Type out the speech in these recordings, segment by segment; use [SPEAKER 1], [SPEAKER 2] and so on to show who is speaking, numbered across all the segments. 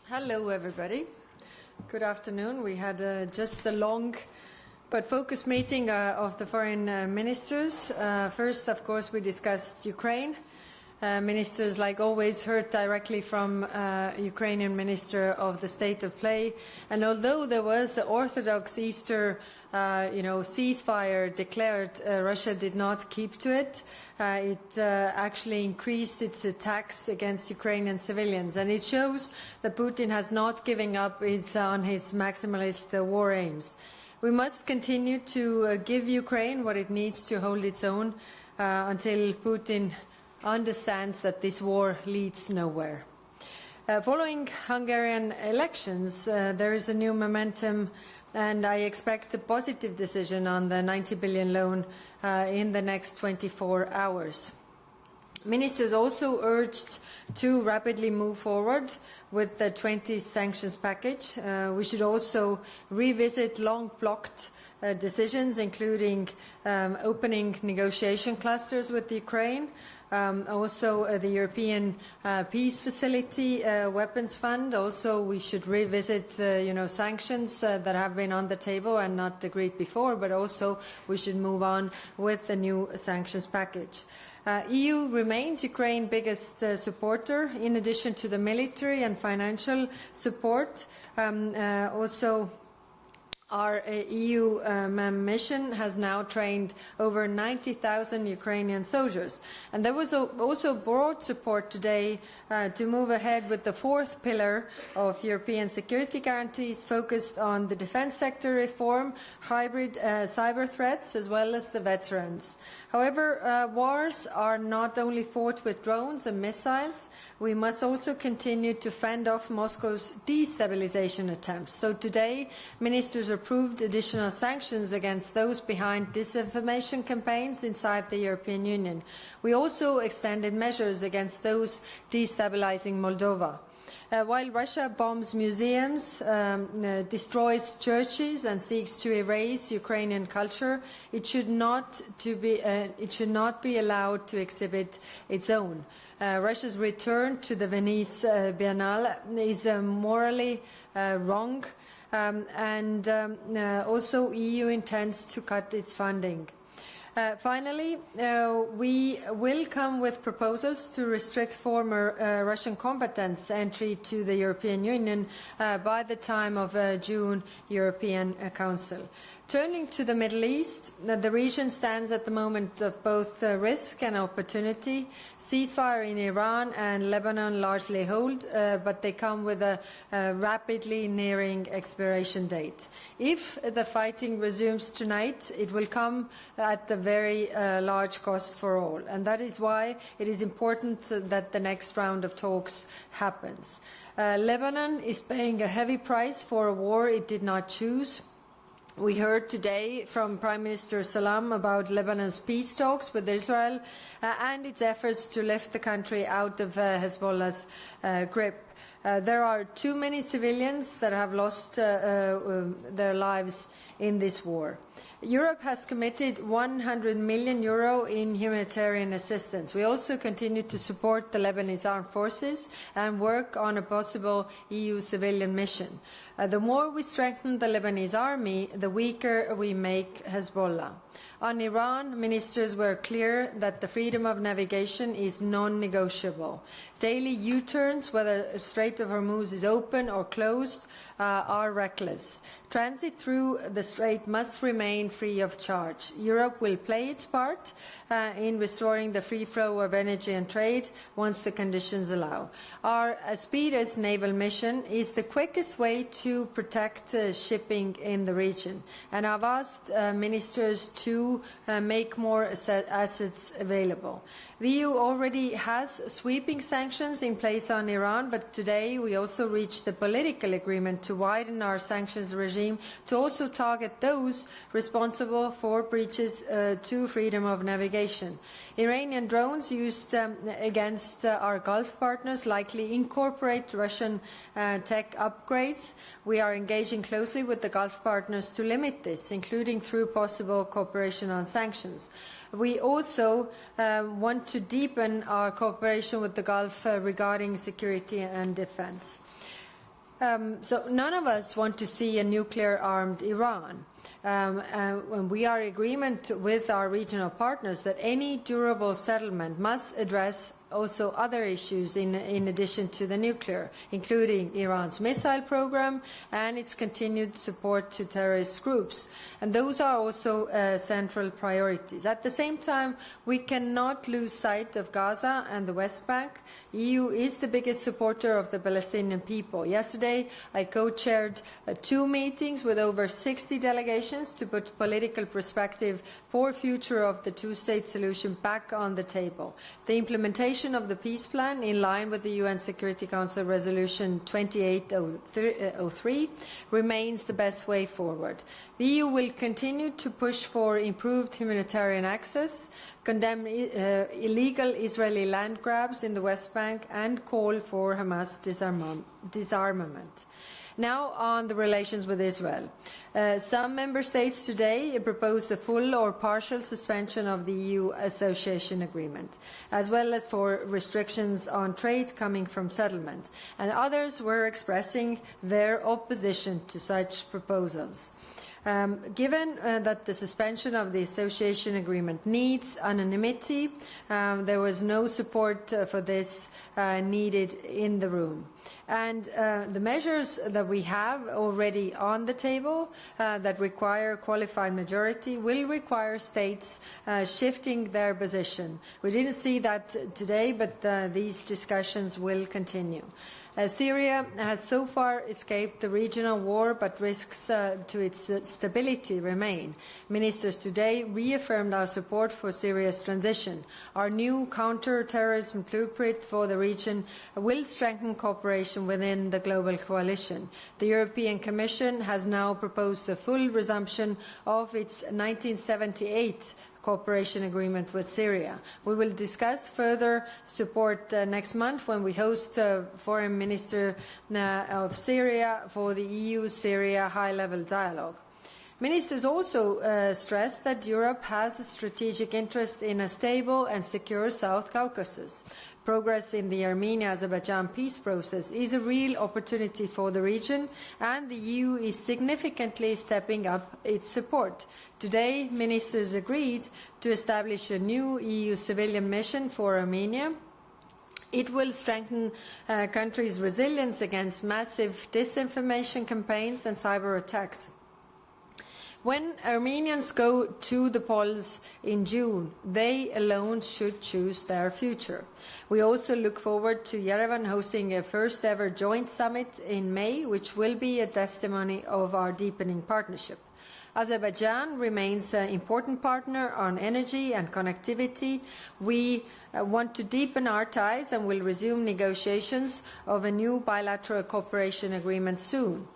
[SPEAKER 1] Hello, everybody. Good afternoon. We had just a long but focused meeting of the foreign ministers. First, of course, we discussed Ukraine. Ministers, like always, heard directly from Ukrainian Minister of the State of Play. And although there was an Orthodox Easter, ceasefire declared, Russia did not keep to it. It actually increased its attacks against Ukrainian civilians, and it shows that Putin has not given up on his maximalist war aims. We must continue to give Ukraine what it needs to hold its own until Putin understands that this war leads nowhere. Following Hungarian elections, there is a new momentum, and I expect a positive decision on the 90 billion loan in the next 24 hours. Ministers also urged to rapidly move forward with the 20 sanctions package. We should also revisit long-blocked decisions, including opening negotiation clusters with Ukraine, also the European Peace Facility Weapons Fund. Also, we should revisit sanctions that have been on the table and not agreed before, but also we should move on with the new sanctions package. EU remains Ukraine's biggest supporter, in addition to the military and financial support. Also, our EU mission has now trained over 90,000 Ukrainian soldiers. And there was also broad support today to move ahead with the fourth pillar of European security guarantees, focused on the defense sector reform, hybrid cyber threats, as well as the veterans. However, wars are not only fought with drones and missiles. We must also continue to fend off Moscow's destabilization attempts. So today, ministers approved additional sanctions against those behind disinformation campaigns inside the European Union. We also extended measures against those destabilizing Moldova. While Russia bombs museums, destroys churches and seeks to erase Ukrainian culture, it should not be allowed to exhibit its own. Russia's return to the Venice Biennale is morally wrong, and also EU intends to cut its funding. Finally, we will come with proposals to restrict former Russian combatants' entry to the European Union by the time of June European Council. Turning to the Middle East, the region stands at the moment of both risk and opportunity. Ceasefire in Iran and Lebanon largely hold, but they come with a rapidly nearing expiration date. If the fighting resumes tonight, it will come at a very large cost for all, and that is why it is important that the next round of talks happens. Lebanon is paying a heavy price for a war it did not choose. We heard today from Prime Minister Salam about Lebanon's peace talks with Israel and its efforts to lift the country out of Hezbollah's grip. There are too many civilians that have lost their lives in this war. Europe has committed 100 million euro in humanitarian assistance. We also continue to support the Lebanese armed forces and work on a possible EU civilian mission. The more we strengthen the Lebanese army, the weaker we make Hezbollah. On Iran, ministers were clear that the freedom of navigation is non-negotiable. Daily U-turns, whether the Strait of Hormuz is open or closed, are reckless. Transit through the strait must remain free of charge. Europe will play its part in restoring the free flow of energy and trade once the conditions allow. Our Aspides naval mission is the quickest way to protect shipping in the region, and I've asked ministers to make more assets available. The EU already has sweeping sanctions in place on Iran, but today we also reached the political agreement to widen our sanctions regime to also target those responsible for breaches to freedom of navigation. Iranian drones used against our Gulf partners likely incorporate Russian tech upgrades. We are engaging closely with the Gulf partners to limit this, including through possible cooperation on sanctions. We also want to deepen our cooperation with the Gulf regarding security and defense. So none of us want to see a nuclear-armed Iran. And we are in agreement with our regional partners that any durable settlement must address also other issues in addition to the nuclear, including Iran's missile program and its continued support to terrorist groups. And those are also central priorities. At the same time, we cannot lose sight of Gaza and the West Bank. The EU is the biggest supporter of the Palestinian people. Yesterday, I co-chaired 2 meetings with over 60 delegations to put political perspective for future of the two-state solution back on the table. The implementation of the peace plan, in line with the UN Security Council Resolution 2803, remains the best way forward. The EU will continue to push for improved humanitarian access, condemn illegal Israeli land grabs in the West Bank, and call for Hamas disarmament. Now on the relations with Israel. Some member states today proposed a full or partial suspension of the EU association agreement, as well as for restrictions on trade coming from settlement, and others were expressing their opposition to such proposals. Given that the suspension of the association agreement needs anonymity, there was no support for this needed in the room. And the measures that we have already on the table that require a qualified majority will require states shifting their position. We didn't see that today, but these discussions will continue. Syria has so far escaped the regional war, but risks to its stability remain. Ministers today reaffirmed our support for Syria's transition. Our new counter-terrorism blueprint for the region will strengthen cooperation within the global coalition. The European Commission has now proposed a full resumption of its 1978 cooperation agreement with Syria. We will discuss further support next month when we host Foreign Minister of Syria for the EU-Syria high-level dialogue. Ministers also stressed that Europe has a strategic interest in a stable and secure South Caucasus. Progress in the Armenia-Azerbaijan peace process is a real opportunity for the region, and the EU is significantly stepping up its support. Today, ministers agreed to establish a new EU civilian mission for Armenia. It will strengthen country's resilience against massive disinformation campaigns and cyber attacks. When Armenians go to the polls in June, they alone should choose their future. We also look forward to Yerevan hosting a first-ever joint summit in May, which will be a testimony of our deepening partnership. Azerbaijan remains an important partner on energy and connectivity. We want to deepen our ties and will resume negotiations of a new bilateral cooperation agreement soon.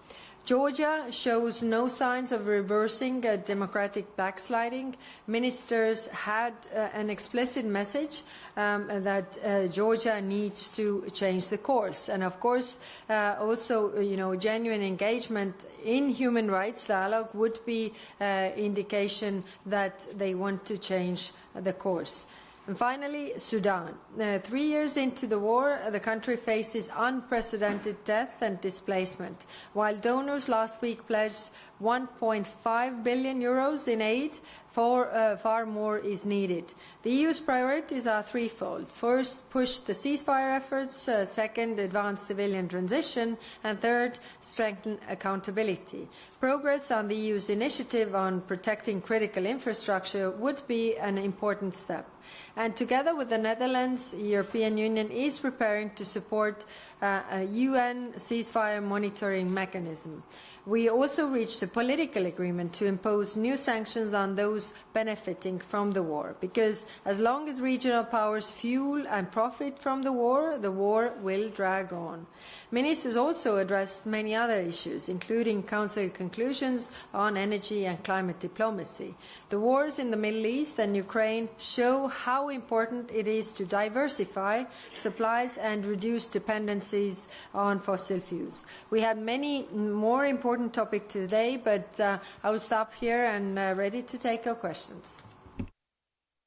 [SPEAKER 1] Georgia shows no signs of reversing democratic backsliding. Ministers had an explicit message that Georgia needs to change the course. And of course, also, genuine engagement in human rights dialogue would be indication that they want to change the course. And finally, Sudan. 3 years into the war, the country faces unprecedented death and displacement. While donors last week pledged 1.5 billion euros in aid, far more is needed. The EU's priorities are threefold. First, push the ceasefire efforts. Second, advance civilian transition. And third, strengthen accountability. Progress on the EU's initiative on protecting critical infrastructure would be an important step. And together with the Netherlands, the European Union is preparing to support a UN ceasefire monitoring mechanism. We also reached a political agreement to impose new sanctions on those benefiting from the war, because as long as regional powers fuel and profit from the war will drag on. Ministers also addressed many other issues, including Council conclusions on energy and climate diplomacy. The wars in the Middle East and Ukraine show how important it is to diversify supplies and reduce dependencies on fossil fuels. We had many more important topics today, but I will stop here and ready to take your questions.